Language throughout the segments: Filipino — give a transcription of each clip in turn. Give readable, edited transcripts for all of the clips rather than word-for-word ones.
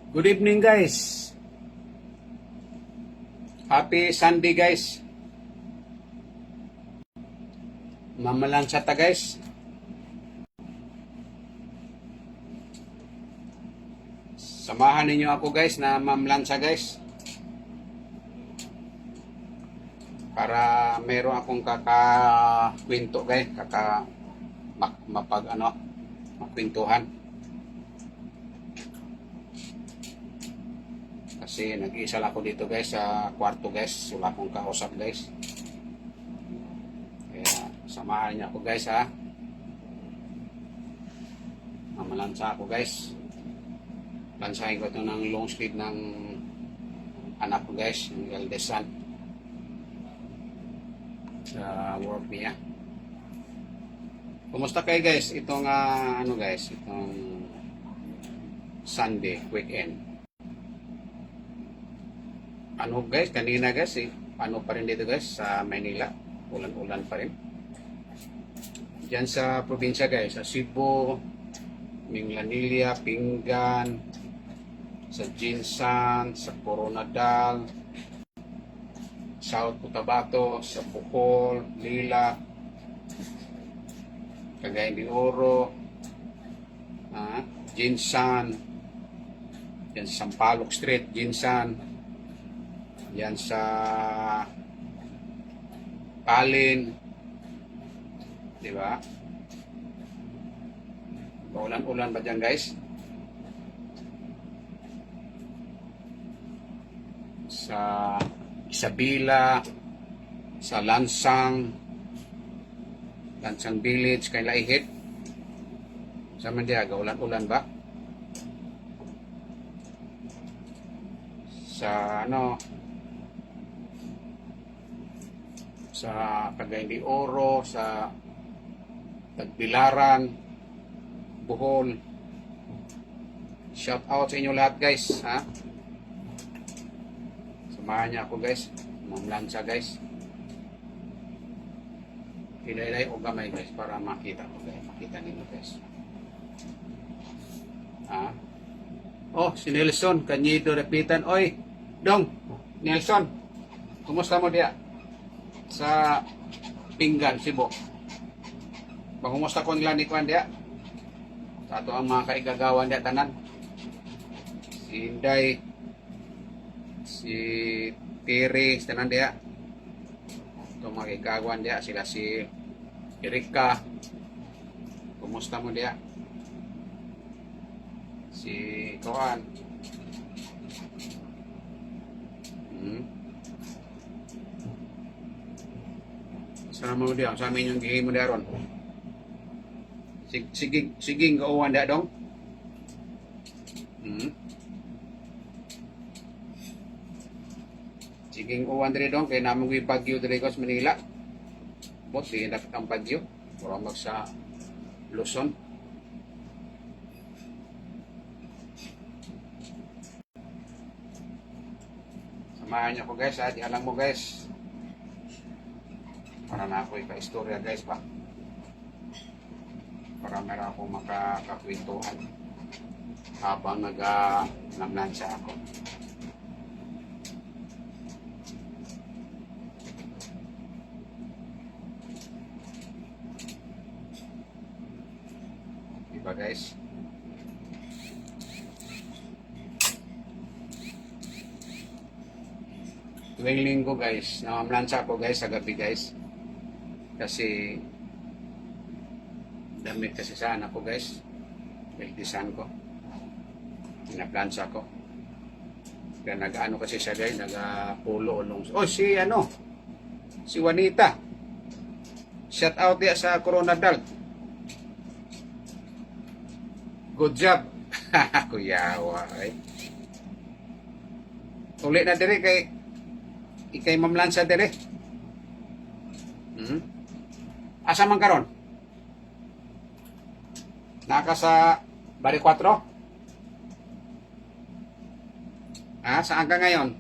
Good evening guys. Happy Sunday guys. Mamalansa ta guys. Samahan ninyo ako guys na mamlansa guys. Para meron akong kakakwento guys, makwentuhan. Kasi nag-iisa lang ako dito guys sa kwarto guys. Wala akong kausap guys. Kaya samahan niyo ako guys ha. Mamalansa ako guys. Lansahin ko ito ng long sleeve ng anak ko guys, yung eldest son. Sa work niya. Kumusta kayo guys? Itong itong Sunday weekend. Guys, kanina guys pa rin dito guys sa Manila. Ulan-ulan pa rin. Diyan sa probinsya guys, sa Cebu, Minglanilla, Pinggan, sa Jinsan, sa Coronadal, South Cotabato, sa Bohol, Lila, Cagayan de Oro, Jinsan, yan sa Sampaloc Street, Jinsan, yan sa Palin, di ba? Ulan-ulan ba dyan guys? Sa Isabela, sa Lansang Village, kay Laihit. Sa Mandiaga, ulan-ulan ba? Sa sa Cagayan de Oro, sa Tagbilaran, Bohol. Shout out sa inyo lahat guys ha. Samahan niya ako guys, mamlansa guys. Hilay-hilay o gamay guys para makita ko guys, makita ninyo guys. Oh, si Nelson Kanyido Repitan. Oy, Dong, Nelson, kumusta mo dia sa Pinggan, Cebu? Kumusta ko nila ni Kwan dia? Sa ato ang mga kaigagawan dia tanan. Si Inday, si Tiri, tanan dia. Ito mga kaigagawan dia, sila si Erika. Kumusta mo dia? Si Koan. Sana mo dia, sa amin yung gihimo dia ron. Siging kauwan dia dong. Siging uwan diri dong, kaya naman yung Bagyo diri ko sa Manila. Bot, di dapat ang Bagyo. Para mag sa Luzon. Samahan niyo ko guys ha, di alam mo guys. Para na ako ika-istorya guys ba. Para meron ako makakakwentuhan habang namlansa ako. Diba guys? Tuwing linggo guys, namamlansa ako guys sa gabi guys. Kasi damit kasi sa anak ko guys. Beltisan ko. Pinaplansa ko. Kaya nag-ano kasi siya guys, nag-pulo ulong. Oh, si Juanita. Shout out dia sa Coronadal. Good job. Kuyawa eh. Ulit na dire kay ikay mamlansa dire. Asa man karon? Naka sa Bari 4? Saan ka ngayon?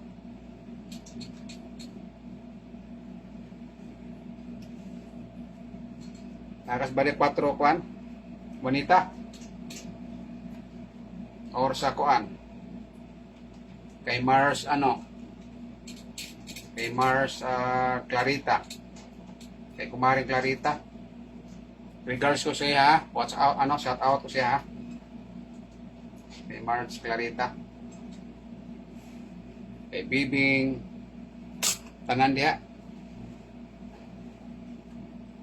Naka sa Bari 4 kuan? Bonita? Or sa kuan? Kay Mars, ano? Kay Mars Clarita. Kay Kumaring Clarita. Regards ko siya ha. Watch out, ano, shout out ko siya ha. Kay Mars Clarita. Kay Bibing tanan diha.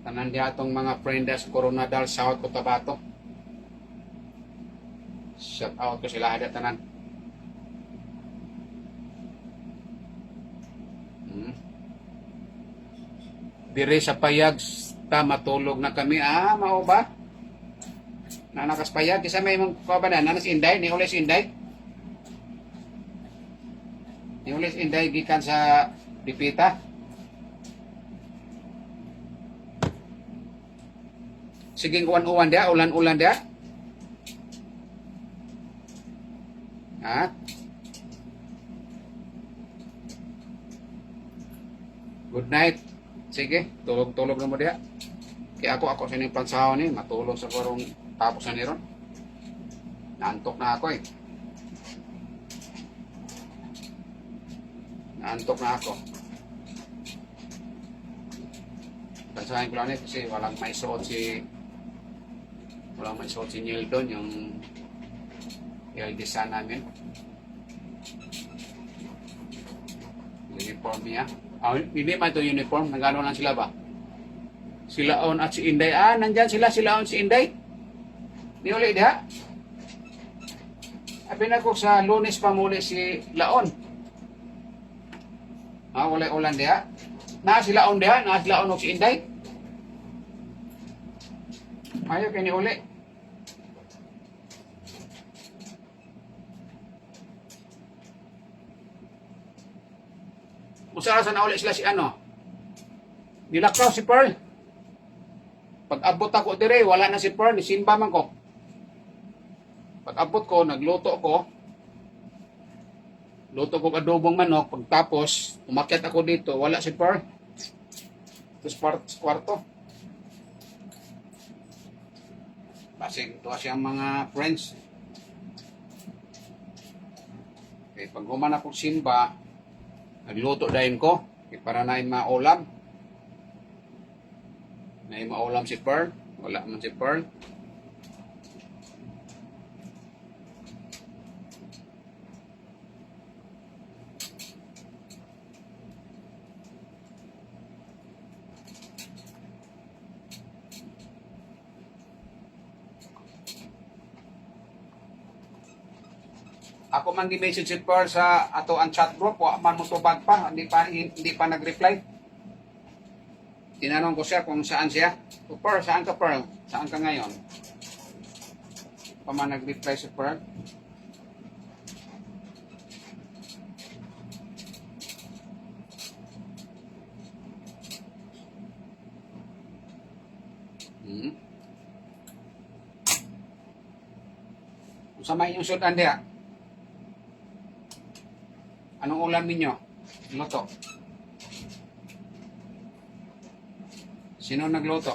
Tanan diha atong mga friends Coronadal South Cotabato. Shout out ko sila ada tanan. Dire sa payag ta matulog na kami. Mao ba? Nanakas payag kisa may mong kabanan nanas Inday ni Ulis Inday. Ni Ulis Inday gikan sa Dipita. Siging uwan-uwan dia, ulan-ulan dia. Ha? Good night. Sige, tulog-tulog na mo dia. Kaya ako sa inyong pansahon ni, matulog sa karong tapos na niron. Naantok na ako eh. Naantok na ako. Pansahin ko lang eh, kasi walang may suot si Nildon, yung LDSA namin. Uniform niya. Hindi man ito uniform. Nagano lang sila ba? Silaon at si Inday. Nandyan sila. Silaon si Inday. Di ulit diha. Abi na ko sa Lunes pa muli si Laon. Wala ulan diha. Na silaon diha. Na silaon o si Inday. Ayaw kini uli. Usaha na uli sila si ano. Nilakaw si Pearl. Pag abot ako dire, wala na si Pearl, nisimba man ko. Pag abot ko, nagluto ko. Luto ko adobong manok, pagtapos umakyat ako dito, wala si Pearl. Ito sa kwarto. Basig ito siyang mga friends. Okay, pag human ako simba, nagluto dahil ko para na maulam. Na maulam si Pearl. Wala man si Pearl. Ako man gi-message si Pearl sa ato ang chat group, wa man mo tubag pa, hindi pa nag-reply. Tinanong ko siya kung saan siya. Pearl, saan ka Pearl? Saan ka ngayon? Pa man nag-reply si Pearl. Sa may yung sudan dia. Anong ulam ninyo? Luto. Sino nagluto?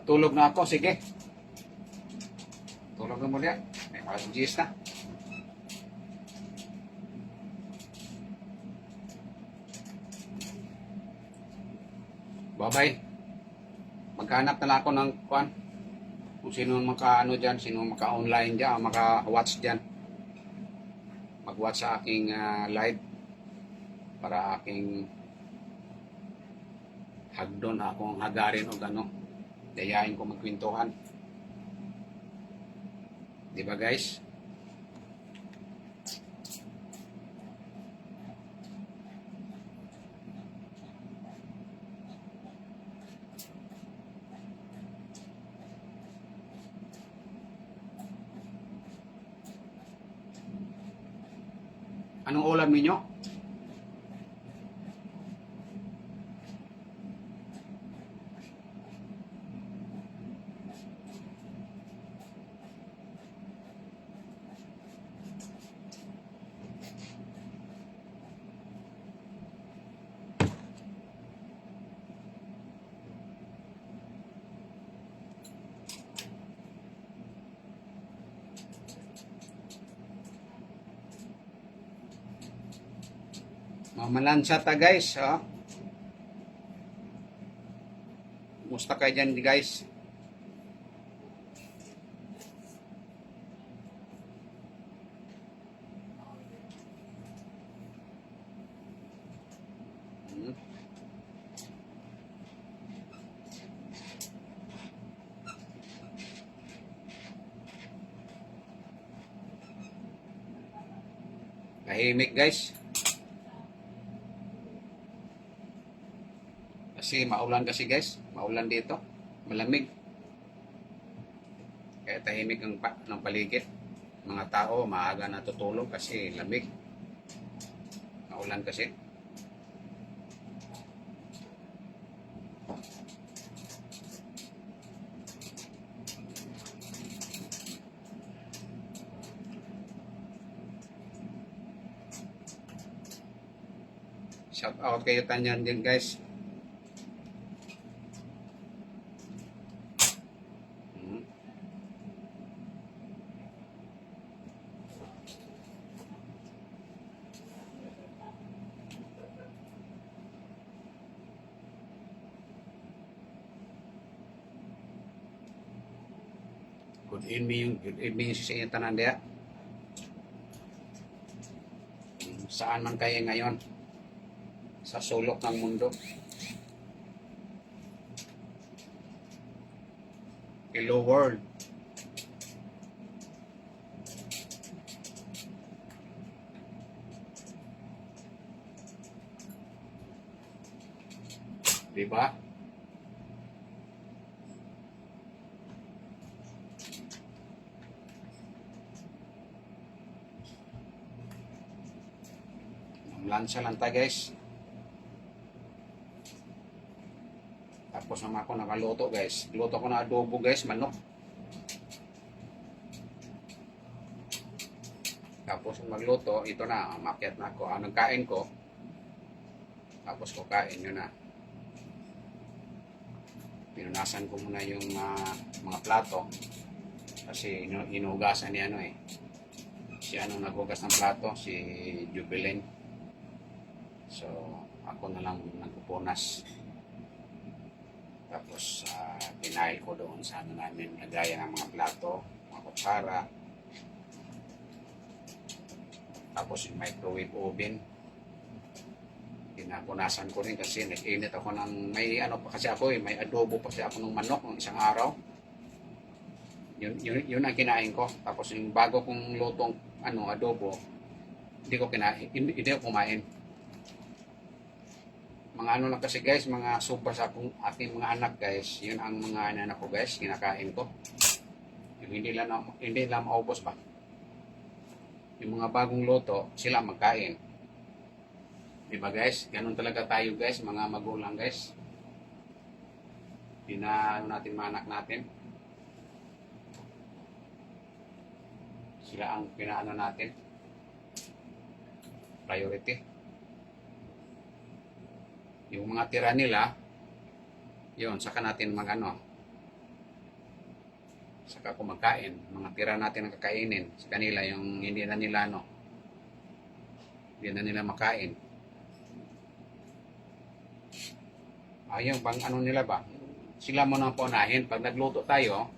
Matulog na ako, sige. Tulog na muli. May alas 10 na. Bye-bye. Maghanap na lang ako ng kwan. Kung sino maka-ano dyan, sino maka-online dyan, maka-watch dyan. Mag-watch sa aking live. Para aking hagdon akong hagarin o gano'n. Dayain ko magkwentuhan. Di ba guys? Anong ulam ninyo? Mamalansa ta guys, oh. Musta kayo dyan guys? Hmm. Tahimik guys. Kasi maulan kasi guys. Maulan dito. Malamig. Kaya tahimik ng paligid. Mga tao maaga natutulog kasi lamig. Maulan kasi. Shout out kayo tanyan din guys. Hmm. Good evening sa inyo tanan diya. Saan man kayo ngayon? Sa sulok ng mundo. Hello world. Diba? Lansa lang tayo guys. Tapos naman ako nakaluto guys. Luto ko na adobo guys, manok. Tapos magluto, ito na, makyat na ako. Anong kain ko? Tapos ko kain yun na. Pinunasan ko muna yung mga plato. Kasi inugasan ni ano eh. Si ano naghugas ng plato, si Jubilin. So, ako na lang nagpupunas. Tapos, pinail ko doon sa ano namin, lagayan ng mga plato, mga kutsara. Tapos, yung microwave oven. Pinapunasan ko rin kasi nag-init ako ng, may ano pa kasi ako eh, may adobo pa kasi ako ng manok ng isang araw. Yun ang kinain ko. Tapos, yung bago kong lutong adobo, hindi ko kumain. Mga ano lang kasi guys, mga super sa ating mga anak guys, yun ang mga anak ko guys, kinakain ko. Yung hindi lang maubos ba? Yung mga bagong luto, sila magkain. Diba guys? Ganun talaga tayo guys, mga magulang guys. Pinaano natin mga anak natin. Sila ang pinaano natin. Priority. Yung mga tira nila, yun, saka natin saka kumakain. Mga tira natin ang kakainin sa kanila, yung hindi na nila hindi na nila makain. Yung bang ano nila ba? Sila mo nang punahin. Pag nagluto tayo,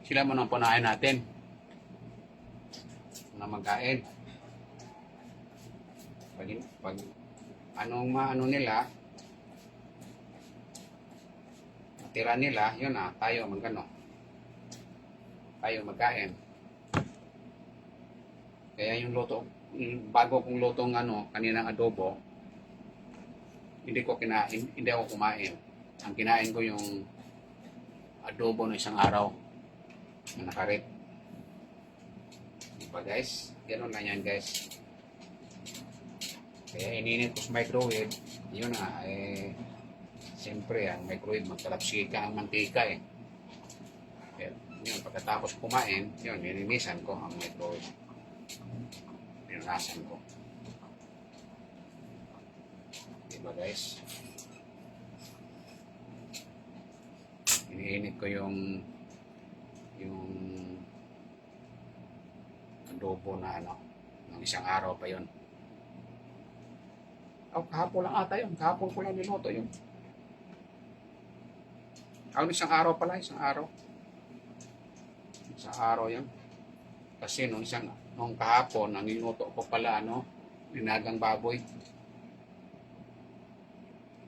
sila mo nang punahin natin na magkain. Pag anong nila, tira nila, yun tayo tayo magkain. Kaya yung bago kong lutong kaninang adobo, hindi ako kumain. Ang kinain ko yung adobo ng isang araw na nakarit. Diba guys? Ganun lang yan guys. Kaya ininit ko sa microwave, yun siyempre ang microwave, magkalapsika ang mantika eh. Kaya, yun, pagkatapos kumain, yun, nilinisan ko ang microwave. Pinunasan ko. Diba guys? Iniinit ko yung adobo na ng isang araw pa yun. Oh, kahapon lang ata yun. Kahapon ko lang niluto yun. Isang araw pala, isang araw. Isang araw yun. Kasi nung kahapon, ang niluto ko pala, ninagang baboy.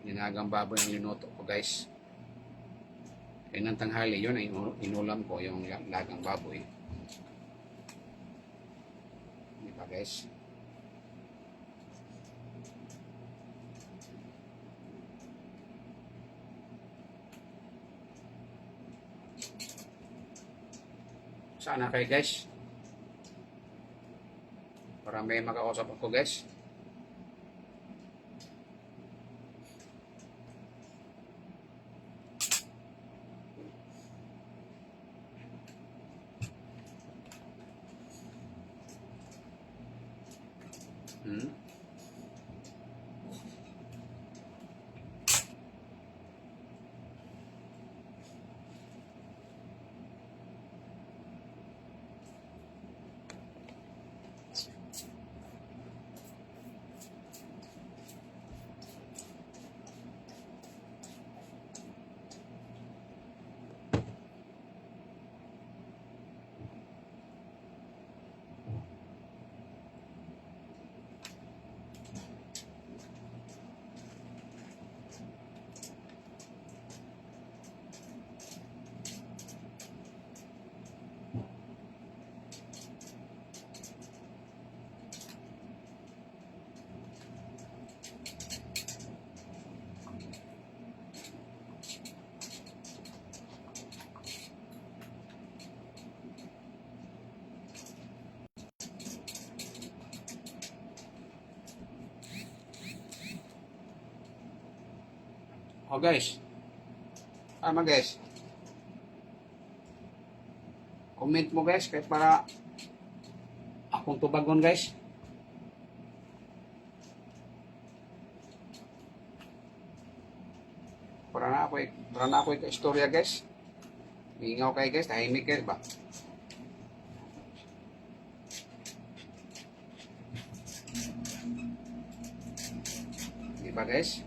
Ninagang baboy ang niluto ko, guys. Kaya ng tanghali yun, inulam ko yung lagang baboy. Di ba, guys? Saan na kayo, guys? Para may makausap ako, guys. Oh, guys. Guys. Comment mo, guys, kahit para akong tubagon, guys. Para na ako istorya, guys. Ingaw kayo, guys. Tahimik kayo, ba? Di ba, guys?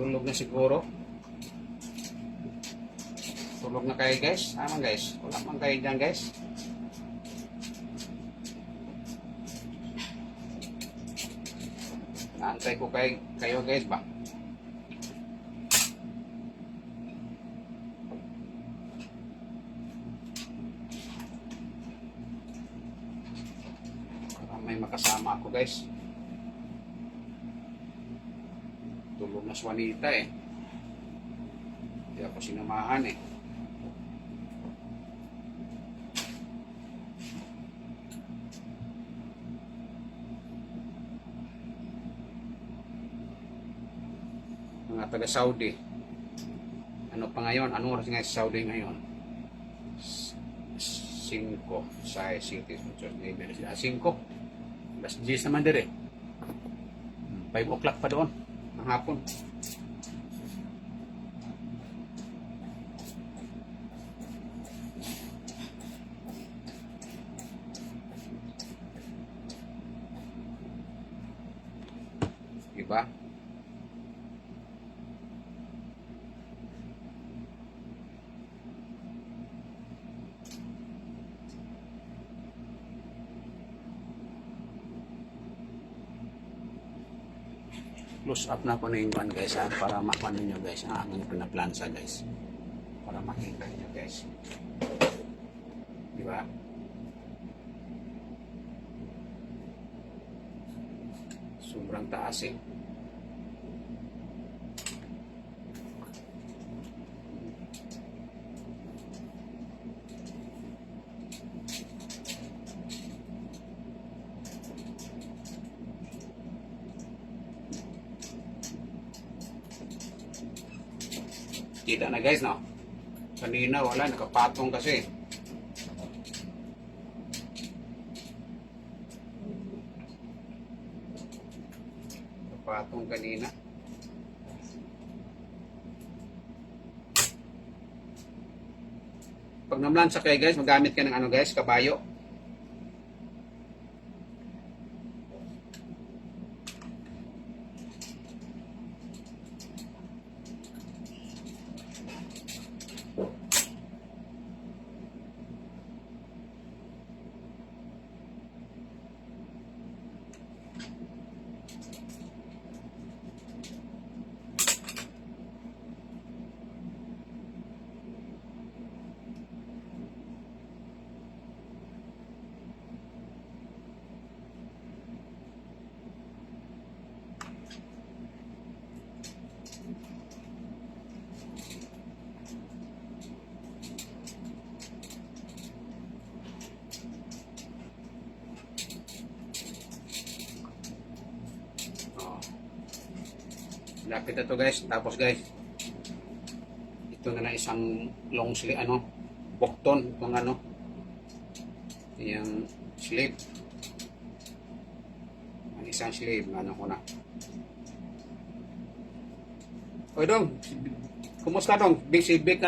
Tulog na siguro. Tulog na kayo, guys. Guys. Wala man kayo dyan, guys. Naantay ko kayo, guys, ba? Para may makasama ako, guys. Tulog na si Juanita, eh. Hindi ako sinamahan, eh. Mga taga Saudi. Ano pa ngayon? Ano oras nga sa Saudi ngayon? 5 sa City. 5. Alas 10 naman dire. 5 o'clock pa doon. Ang hapon. Diba? Close up na ko na yung one, guys, para makita nyo, guys, ang aming pinaplansa, guys, para makita nyo, guys, di ba? Sobrang taas, eh. Kita na, guys, no? Kanina wala, nakapatong kasi. Nakapatong kanina. Pag namlansa kayo guys, magamit ka ng ano guys, kabayo. Lapit na to guys. Tapos guys, ito na lang isang long sleeve, bukton, itong yung sleeve. Ang isang sleeve, ko na. Oy dong, kumusta dong? Big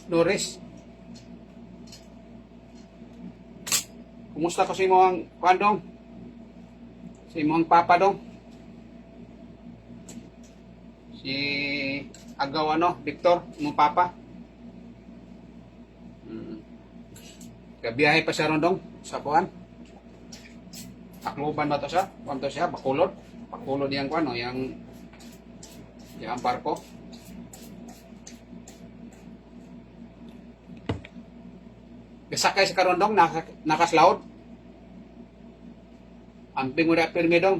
Norris. Kumusta ko si mong dong? Si mong papa dong? Si Agaw Victor, mong papa. Kabiyahe pa siya ron dong sa kuan. Akluban ba to siya? Kuan to siya, Bacolod. Bacolod yang kuan yang barko. Gasakay sa karon dong nakaslaod. Amping mo na pirmi dong.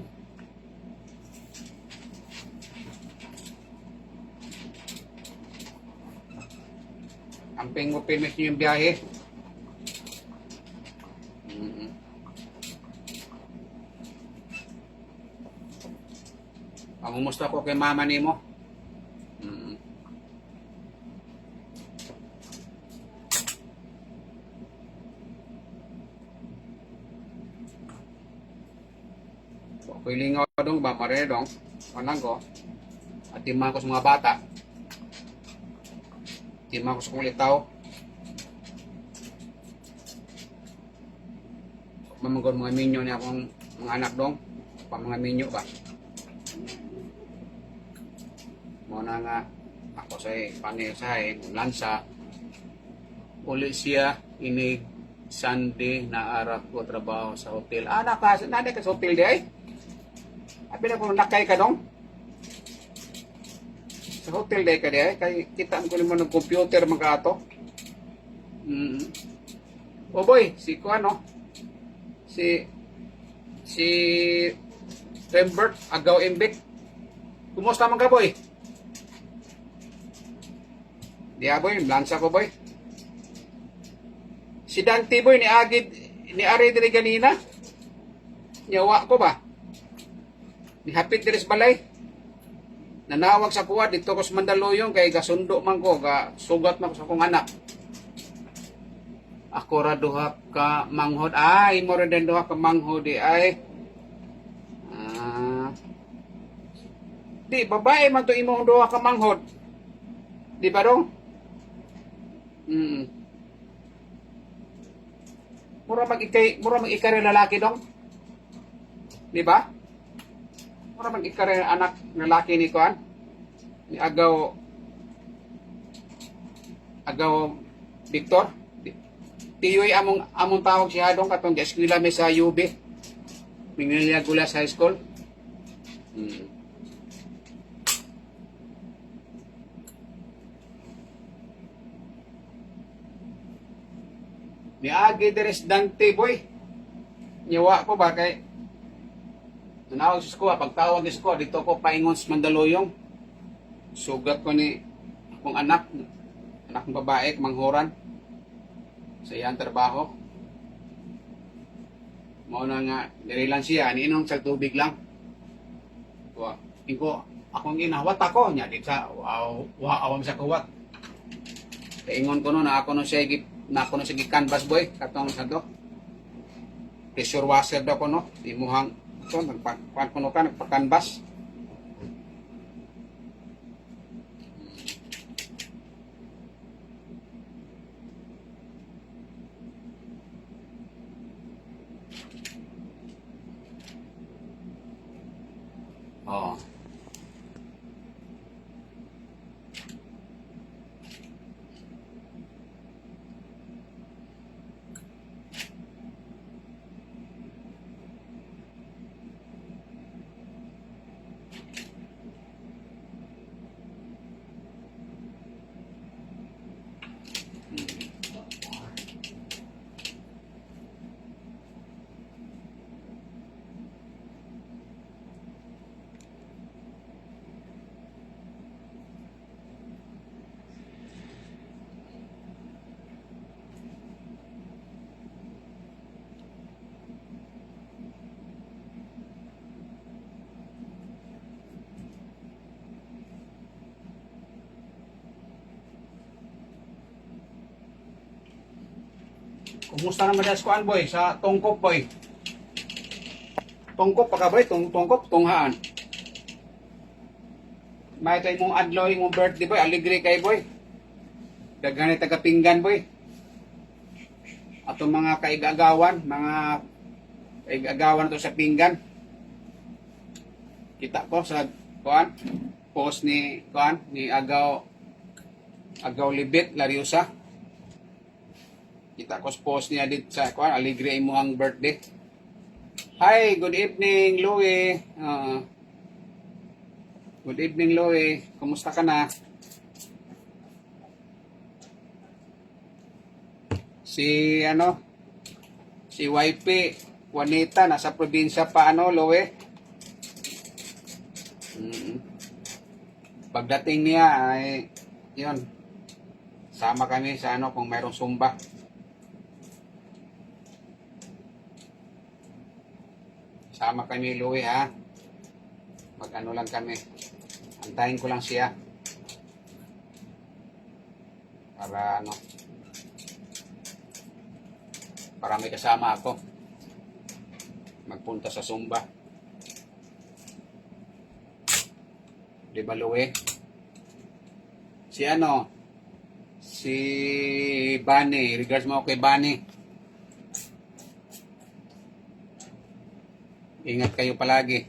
Amping mo permit nyo yung biyahe. Pangumusta ko kay mama ni mo. Ako'y lingaw dong ba mare dong. Anang ko. At timang ko sa mga bata. Timang ko sa kulit tao. Mamanggon mga minyo niya akong mga anak dong. Pa mga minyo ba. Muna nga ako sa panel sa lansa. Uli siya inig Sunday na arap ko trabaho sa hotel. Anak ka, nade ka sa hotel di ay? Abi na kung nakay ka dong. Sa hotel day ka di ay? Kay kita ko naman ng computer mga ato. O boy, si si Rembert Agaw Imbik. Kumusta man ka boy? Di boy, lansa ko boy. Si Dante boy ni Ari diri ganina. Nyawa ko ba? Ni hapit diri sa balay. Nanawag sa kuwa dito ko sa Mandaluyong kay gasundo man ko, ga sugat man ko sa akong anak. Ako ra duha ka manghod. Ay, mo ra din duha ka manghod di ay. Di babae man to imong duha ka manghod. Di ba dong? Mura mag-ikay lalaki dong. Di ba? Mura mag-ikay anak lalaki ni kuan. Ni Agaw Victor. Tiyoy among tawag siya dong katong eskwela mi sa UB. Mingilya Gulas High School. Ni agi deres Dante boy. Nyawa ko ba kay nanawag sa school, pagtawag sa school dito ko paingon sa Mandaluyong. Sugat ko ni akong anak ng babae manghuran sa iyang trabaho. Mao na nga diri lang siya ni inong sa tubig lang. Ko akong ginawat ako nya di sa awam sa kuwat. Kaingon ko no na ako no siya canvas boy katong sa do. Pressure washer daw ko no. Imuhang so nagpakuan ko no ka nagpa-canvas. Oh. Kumusta naman das kuan boy sa tungkop boy? Tungkop pa ka boy, tungkop tunghaan. May tay mong adlaw mong birthday boy, aligre kay boy. Daghan taga pinggan boy. Ato mga kaigagawan, to sa pinggan. Kita ko sa kuan post ni kuan ni Agaw Libit Lariosa. Kita ko post niya dito sa kuan aligre imo ang birthday. Hi, good evening Louie. Good evening Louie. Kumusta ka na? Si YP Juanita nasa probinsya pa Louie. Pagdating niya ay yun. Sama kami sa kung mayroong sumba. Sama kami Louie ha. Mag-ano lang kami. Antayin ko lang siya. Para para may kasama ako. Magpunta sa sumba. Di ba Louie? Si Bani. Regards mo kay Bani. Ingat kayo palagi.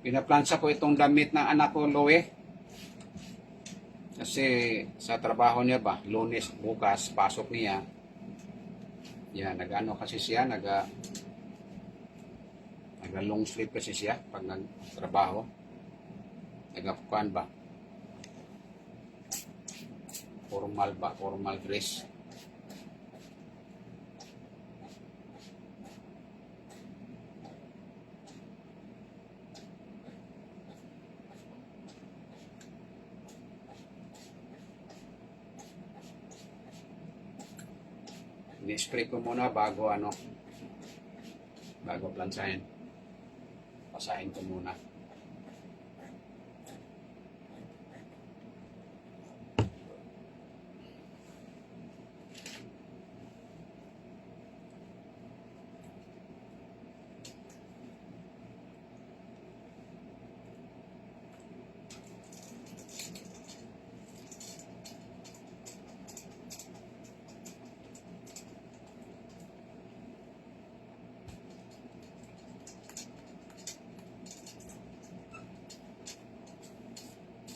Pinaplansa ko itong damit ng anak ko, Louie. Kasi sa trabaho niya ba, Lunes, bukas, pasok niya. Yan, nag-ano kasi siya, long sleep kasi siya pag nagtrabaho. Nagapukan ba? Formal dress. Ni-spray ko muna bago plansahin. Pasahin ko muna.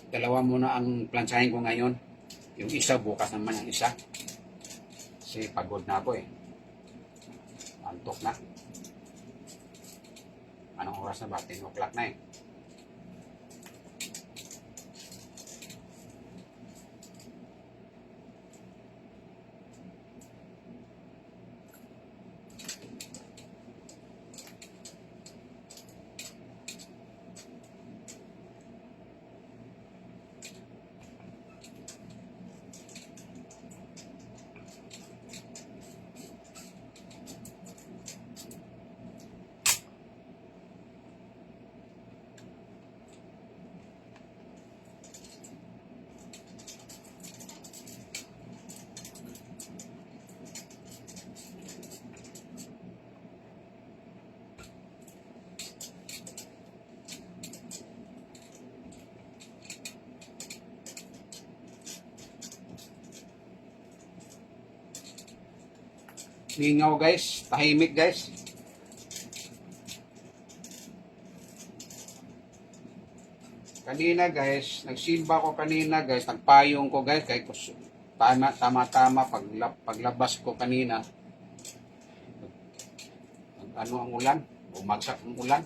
Dalawa muna ang plansahin ko ngayon. Yung isa, bukas naman yung isa. Kasi pagod na ako eh. Antok na. Anong oras na ba? 10 o'clock na eh. Ningaw guys, tahimik guys. Kanina guys, nagsimba ko kanina guys, nagpayong ko guys, kay tama-tama paglabas ko kanina. Ano ang ulan? Bumagsak ang ulan.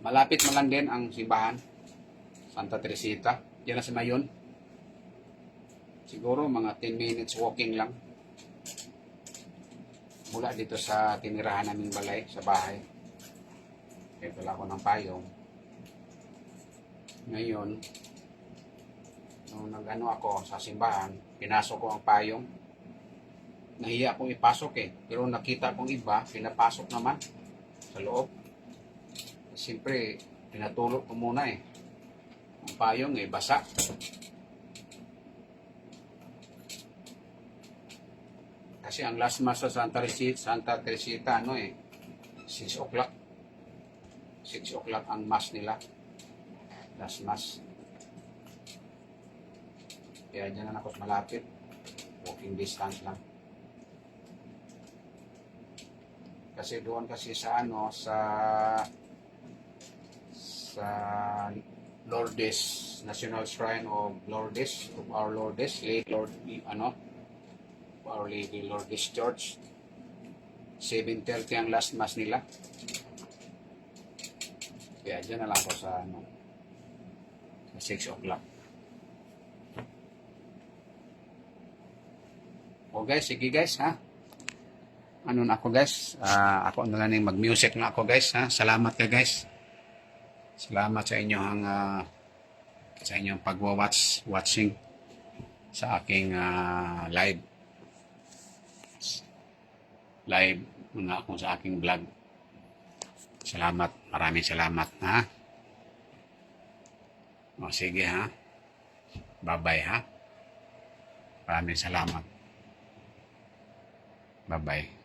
Malapit mo lang din ang simbahan, Santa Teresita. Diyan na sa Mayon. Siguro mga 10 minutes walking lang. Mula dito sa tinirahan naming balay, sa bahay. Kaya pala ako ng payong. Ngayon, nung nag-ano ako sa simbahan, pinasok ko ang payong. Nahiya akong ipasok pero nakita kong iba, pinapasok naman sa loob. Siyempre, pinatulog ko muna Ang payong basa. Kasi ang last mass sa Santa Teresita, 6 o'clock. 6 o'clock ang mass nila. Last mass. Kaya dyan na ako malapit. Walking distance lang. Kasi doon kasi sa Lourdes, National Shrine of Lourdes, of Our Lourdes, Our Lady Lourdes Church. 7:30 ang last mass nila. Kaya dyan na lang ako sa 6 o'clock. O guys, sige guys ha. Ano na ako guys? Ako na lang mag-music na ako guys ha. Salamat ka guys. Salamat sa inyong watching sa aking live muna ako sa aking vlog. Salamat, maraming salamat ha. O sige ha. Bye-bye ha. Maraming salamat. Bye-bye.